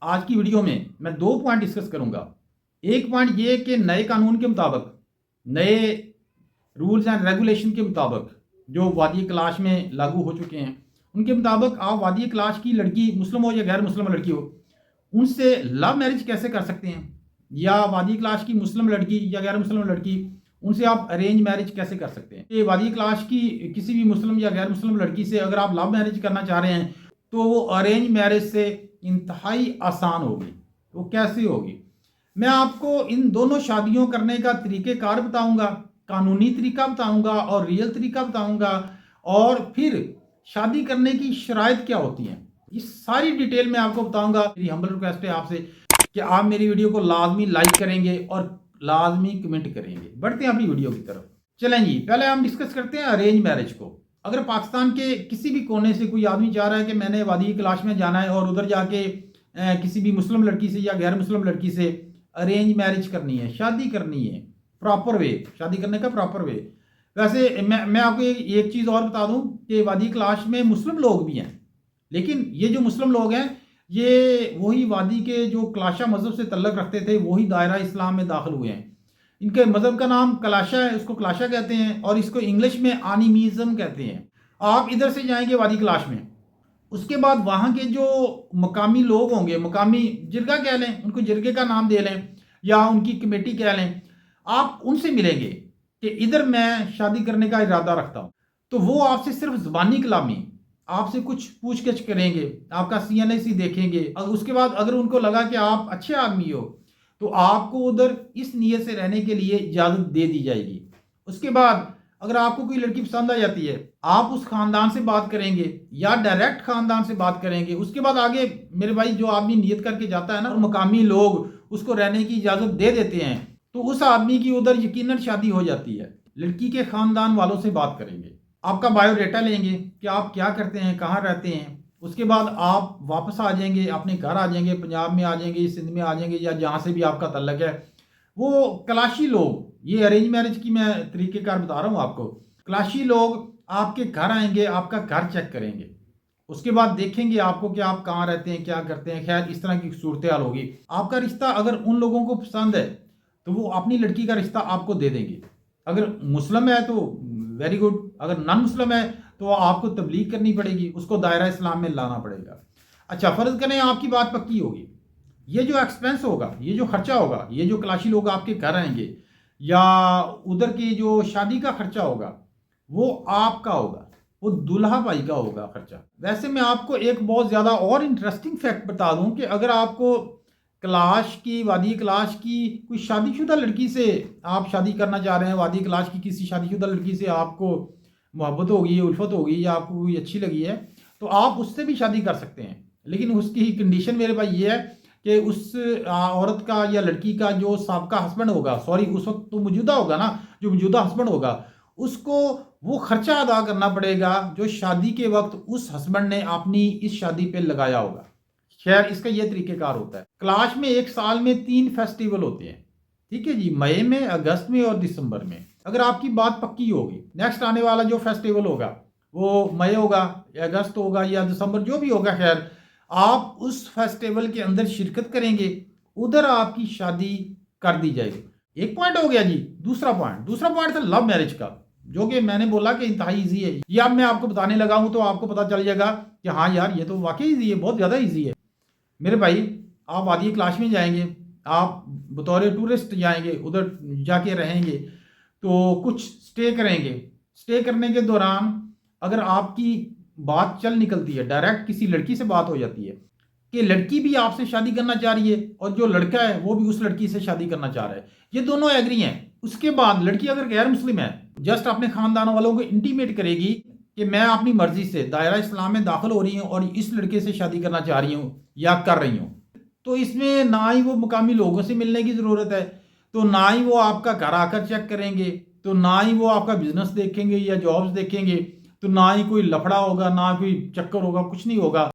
آج کی ویڈیو میں دو پوائنٹ ڈسکس کروں گا۔ ایک پوائنٹ یہ کہ نئے قانون کے مطابق، نئے رولز اینڈ ریگولیشن کے مطابق جو وادی کلاش میں لاگو ہو چکے ہیں، ان کے مطابق آپ وادی کلاش کی لڑکی مسلم ہو یا غیر مسلم لڑکی ہو، ان سے لو میرج کیسے کر سکتے ہیں، یا وادی کلاش کی مسلم لڑکی یا غیر مسلم لڑکی، ان سے آپ ارینج میرج کیسے کر سکتے ہیں۔ یہ وادی کلاش کی کسی بھی مسلم یا غیر مسلم لڑکی سے اگر آپ لو میرج کرنا چاہ رہے ہیں تو وہ ارینج میرج سے انتہائی آسان ہوگی۔ وہ کیسے ہوگی؟ میں آپ کو ان دونوں شادیوں کرنے کا طریقہ کار بتاؤں گا، قانونی طریقہ بتاؤں گا اور ریئل طریقہ بتاؤں گا، اور پھر شادی کرنے کی شرائط کیا ہوتی ہیں، یہ ساری ڈیٹیل میں آپ کو بتاؤں گا۔ میری ہمبل ریکویسٹ ہے آپ سے کہ آپ میری ویڈیو کو لازمی لائک کریں گے اور لازمی کمنٹ کریں گے۔ بڑھتے ہیں اپنی ویڈیو کی طرف۔ چلیں جی، پہلے ہم ڈسکس کرتے ہیں ارینج میرج کو۔ اگر پاکستان کے کسی بھی کونے سے کوئی آدمی چاہ رہا ہے کہ میں نے وادی کلاش میں جانا ہے اور ادھر جا کے کسی بھی مسلم لڑکی سے یا غیر مسلم لڑکی سے ارینج میرج کرنی ہے، شادی کرنی ہے، پراپر وے، شادی کرنے کا پراپر وے۔ ویسے میں آپ کو ایک چیز اور بتا دوں کہ وادی کلاش میں مسلم لوگ بھی ہیں، لیکن یہ جو مسلم لوگ ہیں یہ وہی وادی کے جو کلاشا مذہب سے تعلق رکھتے تھے، وہی دائرہ اسلام میں داخل ہوئے ہیں۔ ان کے مذہب کا نام کلاشا ہے، اس کو کلاشا کہتے ہیں، اور اس کو انگلش میں آنیمیزم کہتے ہیں۔ آپ ادھر سے جائیں گے وادی کلاش میں، اس کے بعد وہاں کے جو مقامی لوگ ہوں گے، مقامی جرگہ کہہ لیں، ان کو جرگے کا نام دے لیں یا ان کی کمیٹی کہہ لیں، آپ ان سے ملیں گے کہ ادھر میں شادی کرنے کا ارادہ رکھتا ہوں، تو وہ آپ سے صرف زبانی کلامی، آپ سے کچھ پوچھ گچھ کریں گے، آپ کا CNAC دیکھیں گے، اس کے بعد اگر ان کو لگا کہ آپ اچھے آدمی ہو تو آپ کو ادھر اس نیت سے رہنے کے لیے اجازت دے دی جائے گی۔ اس کے بعد اگر آپ کو کوئی لڑکی پسند آ جاتی ہے، آپ اس خاندان سے بات کریں گے یا ڈائریکٹ خاندان سے بات کریں گے۔ اس کے بعد آگے میرے بھائی جو آدمی نیت کر کے جاتا ہے نا، مقامی لوگ اس کو رہنے کی اجازت دے دیتے ہیں، تو اس آدمی کی ادھر یقیناً شادی ہو جاتی ہے۔ لڑکی کے خاندان والوں سے بات کریں گے، آپ کا بایو ڈیٹا لیں گے کہ آپ کیا کرتے ہیں، کہاں رہتے ہیں۔ اس کے بعد آپ واپس آ جائیں گے، اپنے گھر آ جائیں گے، پنجاب میں آ جائیں گے، سندھ میں آ جائیں گے، یا جہاں سے بھی آپ کا تعلق ہے۔ وہ کلاشی لوگ، یہ ارینج میرج کی میں طریقہ کار بتا رہا ہوں آپ کو، کلاشی لوگ آپ کے گھر آئیں گے، آپ کا گھر چیک کریں گے، اس کے بعد دیکھیں گے آپ کو کہ آپ کہاں رہتے ہیں، کیا کرتے ہیں، خیر اس طرح کی صورتحال ہوگی۔ آپ کا رشتہ اگر ان لوگوں کو پسند ہے تو وہ اپنی لڑکی کا رشتہ آپ کو دے دیں گے۔ اگر مسلم ہے تو ویری گڈ، اگر نان مسلم ہے تو آپ کو تبلیغ کرنی پڑے گی، اس کو دائرہ اسلام میں لانا پڑے گا۔ اچھا، فرض کریں آپ کی بات پکی ہوگی، یہ جو ایکسپینس ہوگا، یہ جو خرچہ ہوگا، یہ جو کلاشی لوگ آپ کے گھر آئیں گے یا ادھر کی جو شادی کا خرچہ ہوگا وہ آپ کا ہوگا، وہ دلہا بھائی کا ہوگا خرچہ۔ ویسے میں آپ کو ایک بہت زیادہ اور انٹرسٹنگ فیکٹ بتا دوں کہ اگر آپ کو کلاش کی، وادی کلاش کی کوئی شادی شدہ لڑکی سے آپ شادی کرنا چاہ رہے ہیں، وادی کلاش کی کسی شادی شدہ لڑکی سے آپ کو محبت ہوگی، الفت ہوگی، یا آپ کو کوئی اچھی لگی ہے، تو آپ اس سے بھی شادی کر سکتے ہیں، لیکن اس کی کنڈیشن میرے پاس یہ ہے کہ اس عورت کا یا لڑکی کا جو سابقہ ہسبینڈ ہوگا، سوری اس وقت تو موجودہ ہوگا نا، جو موجودہ ہسبینڈ ہوگا، اس کو وہ خرچہ ادا کرنا پڑے گا جو شادی کے وقت اس ہسبینڈ نے اپنی اس شادی پہ لگایا ہوگا۔ خیر اس کا یہ طریقہ کار ہوتا ہے۔ کلاش میں ایک سال میں 3 فیسٹیول ہوتے ہیں، ٹھیک ہے جی، مئی میں، اگست میں اور دسمبر میں۔ اگر آپ کی بات پکی ہوگی، نیکسٹ آنے والا جو فیسٹیول ہوگا وہ مئی ہوگا یا اگست ہوگا یا دسمبر، جو بھی ہوگا، خیر آپ اس فیسٹیول کے اندر شرکت کریں گے، ادھر آپ کی شادی کر دی جائے گی۔ ایک پوائنٹ ہو گیا جی۔ دوسرا پوائنٹ تھا لو میرج کا، جو کہ میں نے بولا کہ انتہائی ایزی ہے۔ یہ اب میں آپ کو بتانے لگا ہوں تو آپ کو پتا چل جائے گا کہ ہاں یار یہ تو واقعی ایزی ہے، بہت زیادہ ایزی ہے۔ میرے بھائی، آپ وادی کلاش میں جائیں گے، آپ بطور ٹورسٹ جائیں گے، ادھر جا کے رہیں گے، تو کچھ سٹے کریں گے۔ سٹے کرنے کے دوران اگر آپ کی بات چل نکلتی ہے، ڈائریکٹ کسی لڑکی سے بات ہو جاتی ہے کہ لڑکی بھی آپ سے شادی کرنا چاہ رہی ہے اور جو لڑکا ہے وہ بھی اس لڑکی سے شادی کرنا چاہ رہا ہے، یہ دونوں ایگری ہیں، اس کے بعد لڑکی اگر غیر مسلم ہے، جسٹ اپنے خاندان والوں کو انٹیمیٹ کرے گی کہ میں اپنی مرضی سے دائرہ اسلام میں داخل ہو رہی ہوں اور اس لڑکے سے شادی کرنا چاہ رہی ہوں یا کر رہی ہوں، تو اس میں نہ ہی وہ مقامی لوگوں سے ملنے کی ضرورت ہے، تو نہ ہی وہ آپ کا گھر آ کر چیک کریں گے، تو نہ ہی وہ آپ کا بزنس دیکھیں گے یا جابز دیکھیں گے، تو نہ ہی کوئی لفڑا ہوگا، نہ کوئی چکر ہوگا، کچھ نہیں ہوگا۔